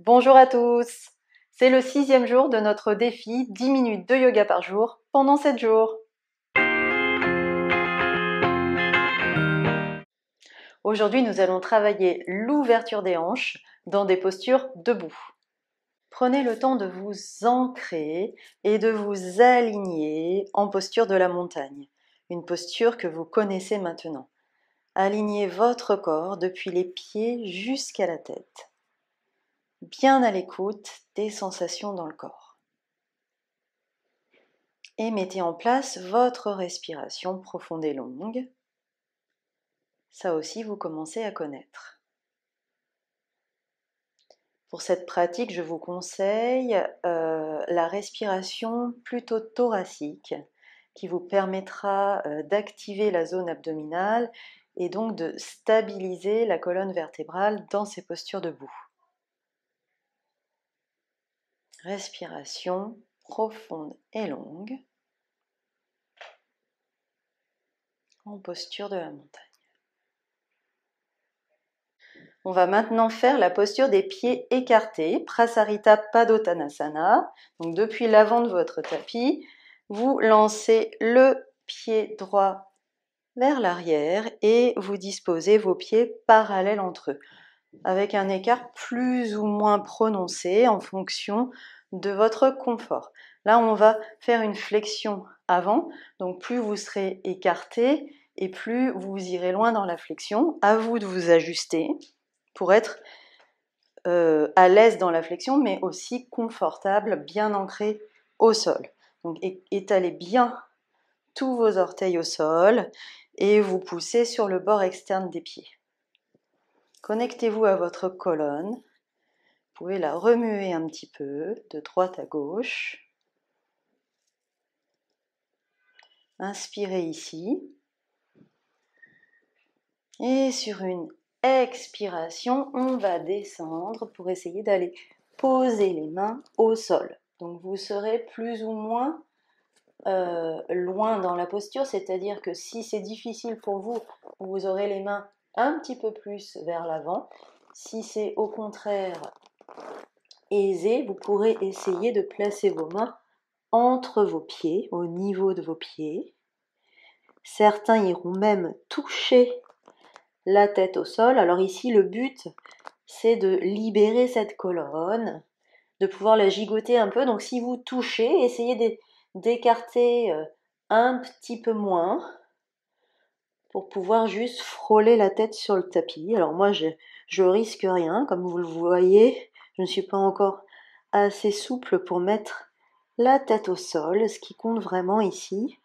Bonjour à tous! C'est le 6e jour de notre défi 10 minutes de yoga par jour pendant 7 jours. Aujourd'hui, nous allons travailler l'ouverture des hanches dans des postures debout. Prenez le temps de vous ancrer et de vous aligner en posture de la montagne, une posture que vous connaissez maintenant. Alignez votre corps depuis les pieds jusqu'à la tête, bien à l'écoute des sensations dans le corps. Et mettez en place votre respiration profonde et longue. Ça aussi, vous commencez à connaître. Pour cette pratique, je vous conseille la respiration plutôt thoracique qui vous permettra d'activer la zone abdominale et donc de stabiliser la colonne vertébrale dans ces postures debout. Respiration profonde et longue en posture de la montagne. On va maintenant faire la posture des pieds écartés, Prasarita Padottanasana. Donc depuis l'avant de votre tapis, vous lancez le pied droit vers l'arrière et vous disposez vos pieds parallèles entre eux, avec un écart plus ou moins prononcé en fonction de votre confort. Là, on va faire une flexion avant, donc plus vous serez écarté et plus vous irez loin dans la flexion. À vous de vous ajuster pour être à l'aise dans la flexion, mais aussi confortable, bien ancré au sol. Donc étalez bien tous vos orteils au sol et vous poussez sur le bord externe des pieds. Connectez-vous à votre colonne. Vous pouvez la remuer un petit peu de droite à gauche. Inspirez ici. Et sur une expiration, on va descendre pour essayer d'aller poser les mains au sol. Donc vous serez plus ou moins loin dans la posture, c'est-à-dire que si c'est difficile pour vous, vous aurez les mains un petit peu plus vers l'avant. Si c'est au contraire aisé, vous pourrez essayer de placer vos mains entre vos pieds, au niveau de vos pieds. Certains iront même toucher la tête au sol. Alors ici, le but, c'est de libérer cette colonne, de pouvoir la gigoter un peu. Donc si vous touchez, essayez d'écarter un petit peu moins pour pouvoir juste frôler la tête sur le tapis. Alors moi, je risque rien. Comme vous le voyez, je ne suis pas encore assez souple pour mettre la tête au sol. Ce qui compte vraiment ici,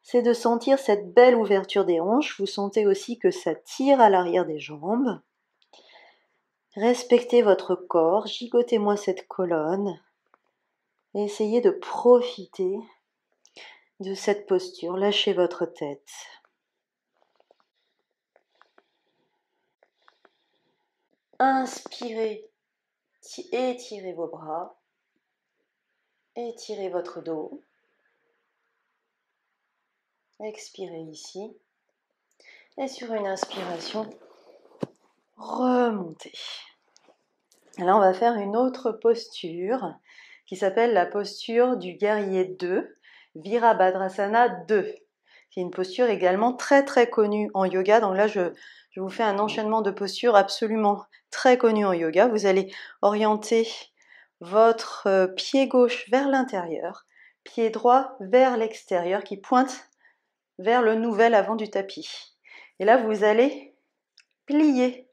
c'est de sentir cette belle ouverture des hanches. Vous sentez aussi que ça tire à l'arrière des jambes. Respectez votre corps, gigotez-moi cette colonne. Et essayez de profiter de cette posture. Lâchez votre tête. Inspirez, étirez vos bras. Étirez votre dos. Expirez ici. Et sur une inspiration, remontez. Là, on va faire une autre posture qui s'appelle la posture du guerrier 2, Virabhadrasana 2. C'est une posture également très très connue en yoga. Donc là, je vous fais un enchaînement de postures absolument très connues en yoga. Vous allez orienter votre pied gauche vers l'intérieur, pied droit vers l'extérieur qui pointe vers le nouvel avant du tapis. Et là, vous allez plier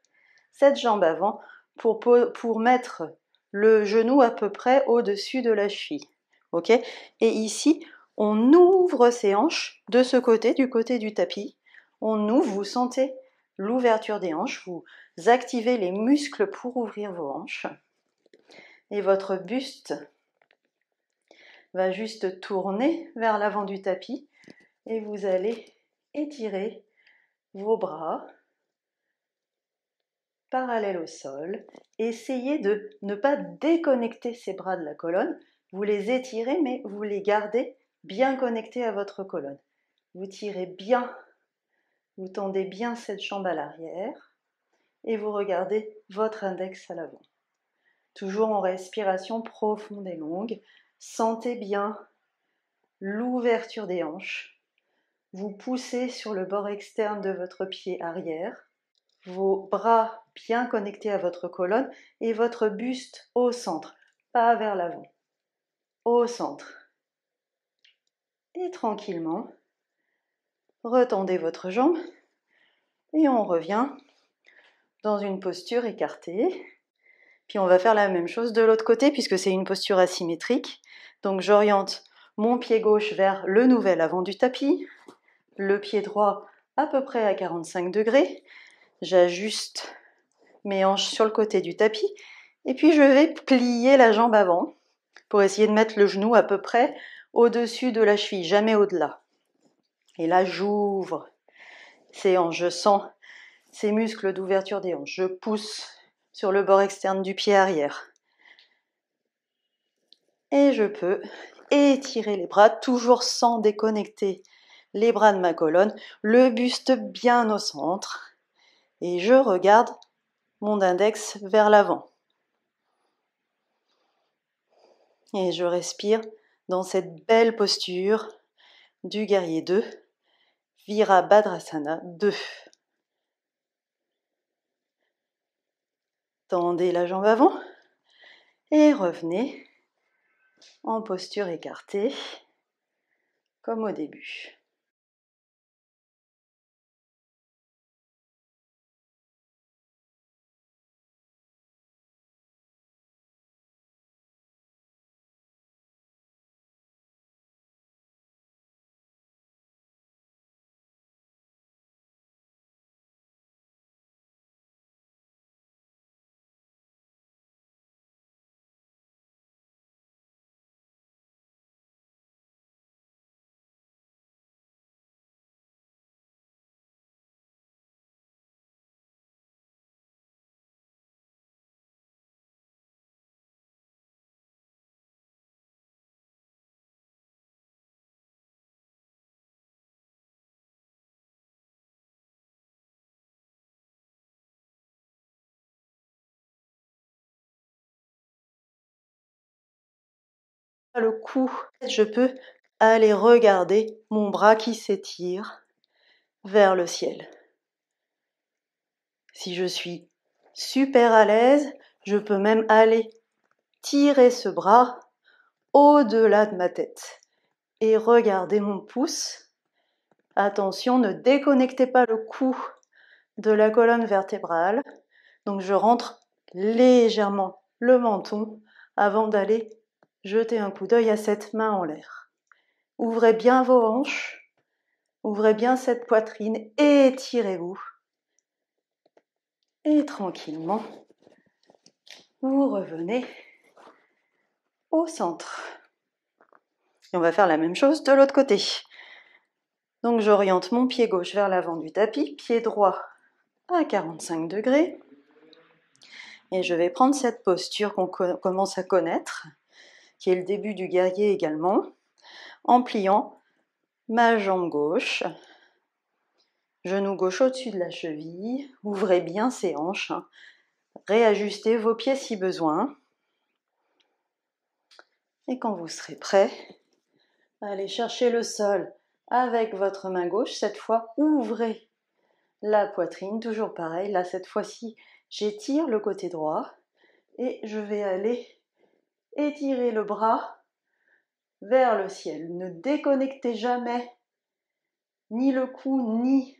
cette jambe avant pour mettre le genou à peu près au-dessus de la cheville. Ok ? Et ici, on ouvre ses hanches de ce côté, du côté du tapis. On ouvre, vous sentez l'ouverture des hanches, vous activez les muscles pour ouvrir vos hanches. Et votre buste va juste tourner vers l'avant du tapis et vous allez étirer vos bras parallèles au sol. Essayez de ne pas déconnecter ces bras de la colonne. Vous les étirez, mais vous les gardez bien connectés à votre colonne. Vous tirez bien, vous tendez bien cette jambe à l'arrière et vous regardez votre index à l'avant. Toujours en respiration profonde et longue. Sentez bien l'ouverture des hanches. Vous poussez sur le bord externe de votre pied arrière. Vos bras bien connectés à votre colonne et votre buste au centre, pas vers l'avant, au centre. Et tranquillement, retendez votre jambe et on revient dans une posture écartée. Puis on va faire la même chose de l'autre côté puisque c'est une posture asymétrique. Donc j'oriente mon pied gauche vers le nouvel avant du tapis, le pied droit à peu près à 45 degrés. J'ajuste mes hanches sur le côté du tapis et puis je vais plier la jambe avant pour essayer de mettre le genou à peu près au-dessus de la cheville, jamais au-delà. Et là j'ouvre ces hanches, je sens ces muscles d'ouverture des hanches, je pousse sur le bord externe du pied arrière. Et je peux étirer les bras, toujours sans déconnecter les bras de ma colonne, le buste bien au centre. Et je regarde mon index vers l'avant. Et je respire dans cette belle posture du guerrier 2, Virabhadrasana 2. Tendez la jambe avant et revenez en posture écartée, comme au début. Le cou, je peux aller regarder mon bras qui s'étire vers le ciel. Si je suis super à l'aise, je peux même aller tirer ce bras au-delà de ma tête et regarder mon pouce. Attention, ne déconnectez pas le cou de la colonne vertébrale. Donc je rentre légèrement le menton avant d'aller jeter un coup d'œil à cette main en l'air. Ouvrez bien vos hanches, ouvrez bien cette poitrine, étirez-vous. Et tranquillement, vous revenez au centre. Et on va faire la même chose de l'autre côté. Donc j'oriente mon pied gauche vers l'avant du tapis, pied droit à 45 degrés. Et je vais prendre cette posture qu'on commence à connaître, qui est le début du guerrier également, en pliant ma jambe gauche, genou gauche au-dessus de la cheville, ouvrez bien ses hanches, réajustez vos pieds si besoin. Et quand vous serez prêt, allez chercher le sol avec votre main gauche. Cette fois, ouvrez la poitrine, toujours pareil. Là, cette fois-ci, j'étire le côté droit et je vais aller étirer le bras vers le ciel. Ne déconnectez jamais ni le cou, ni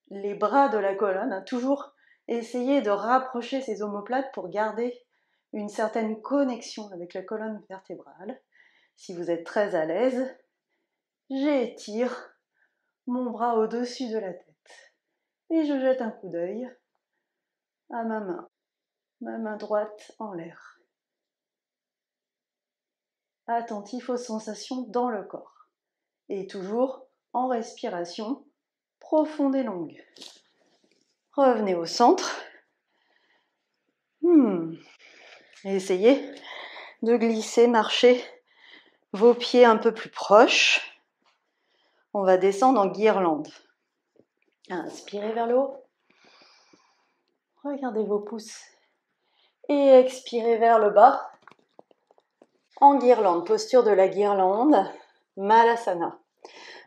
les bras de la colonne. Toujours essayez de rapprocher ces omoplates pour garder une certaine connexion avec la colonne vertébrale. Si vous êtes très à l'aise, j'étire mon bras au-dessus de la tête et je jette un coup d'œil à ma main droite en l'air. Attentif aux sensations dans le corps et toujours en respiration profonde et longue. Revenez au centre. Essayez de glisser, marcher vos pieds un peu plus proches. On va descendre en guirlande. Inspirez vers le haut. Regardez vos pouces Et expirez vers le bas. En guirlande, posture de la guirlande, Malasana.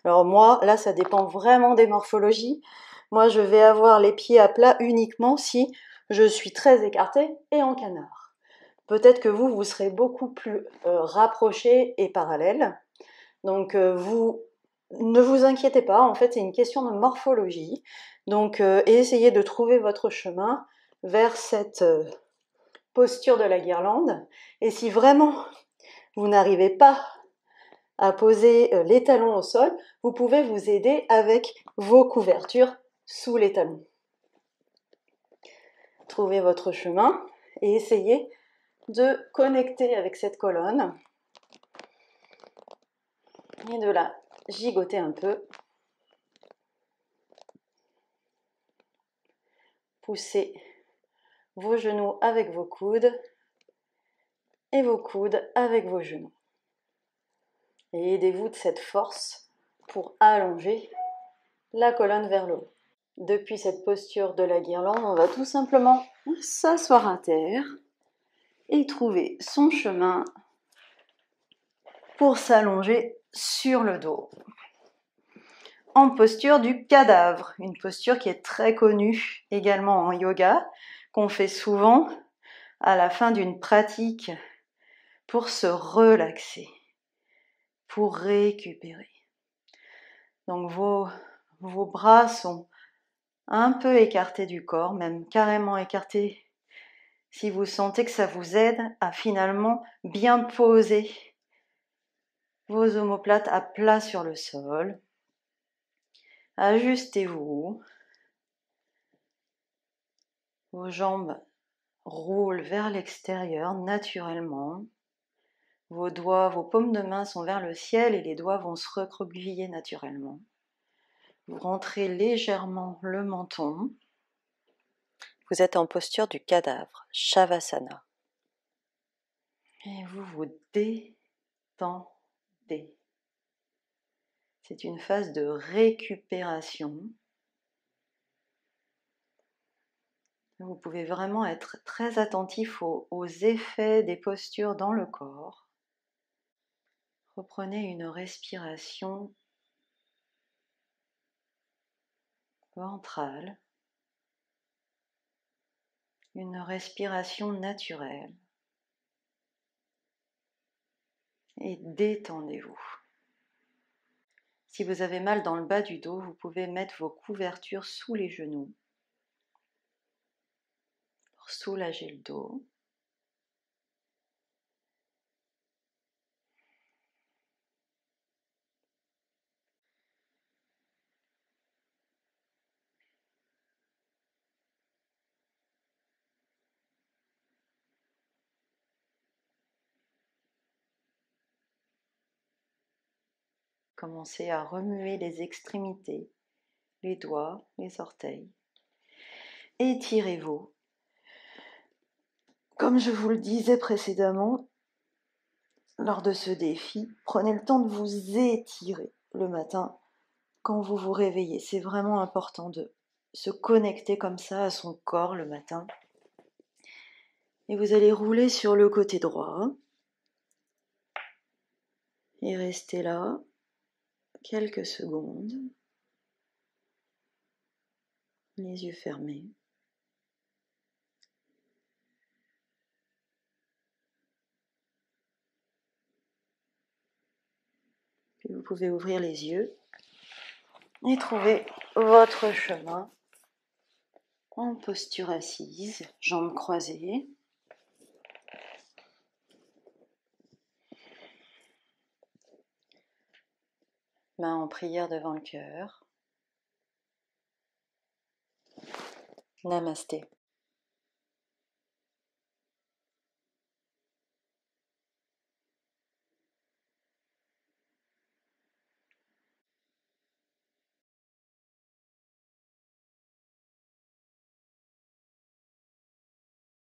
Alors moi, là, ça dépend vraiment des morphologies. Moi, je vais avoir les pieds à plat uniquement si je suis très écartée et en canard. Peut-être que vous serez beaucoup plus rapprochés et parallèles. Donc, ne vous inquiétez pas, en fait, c'est une question de morphologie. Donc, essayez de trouver votre chemin vers cette posture de la guirlande. Et si vraiment vous n'arrivez pas à poser les talons au sol, vous pouvez vous aider avec vos couvertures sous les talons. Trouvez votre chemin et essayez de connecter avec cette colonne et de la gigoter un peu. Poussez vos genoux avec vos coudes et vos coudes avec vos genoux. Et aidez-vous de cette force pour allonger la colonne vers le haut. Depuis cette posture de la guirlande, on va tout simplement s'asseoir à terre et trouver son chemin pour s'allonger sur le dos. En posture du cadavre, une posture qui est très connue également en yoga, qu'on fait souvent à la fin d'une pratique pour se relaxer, pour récupérer. Donc vos bras sont un peu écartés du corps, même carrément écartés, si vous sentez que ça vous aide à finalement bien poser vos omoplates à plat sur le sol. Ajustez-vous. Vos jambes roulent vers l'extérieur naturellement. Vos doigts, vos paumes de main sont vers le ciel et les doigts vont se recroqueviller naturellement. Vous rentrez légèrement le menton. Vous êtes en posture du cadavre, Shavasana. Et vous vous détendez. C'est une phase de récupération. Vous pouvez vraiment être très attentif aux effets des postures dans le corps. Reprenez une respiration ventrale, une respiration naturelle. Et détendez-vous. Si vous avez mal dans le bas du dos, vous pouvez mettre vos couvertures sous les genoux pour soulager le dos. Commencez à remuer les extrémités, les doigts, les orteils. Étirez-vous. Comme je vous le disais précédemment, lors de ce défi, prenez le temps de vous étirer le matin quand vous vous réveillez. C'est vraiment important de se connecter comme ça à son corps le matin. Et vous allez rouler sur le côté droit et rester là quelques secondes, les yeux fermés. Puis vous pouvez ouvrir les yeux et trouver votre chemin en posture assise, jambes croisées. Mains en prière devant le cœur. Namasté.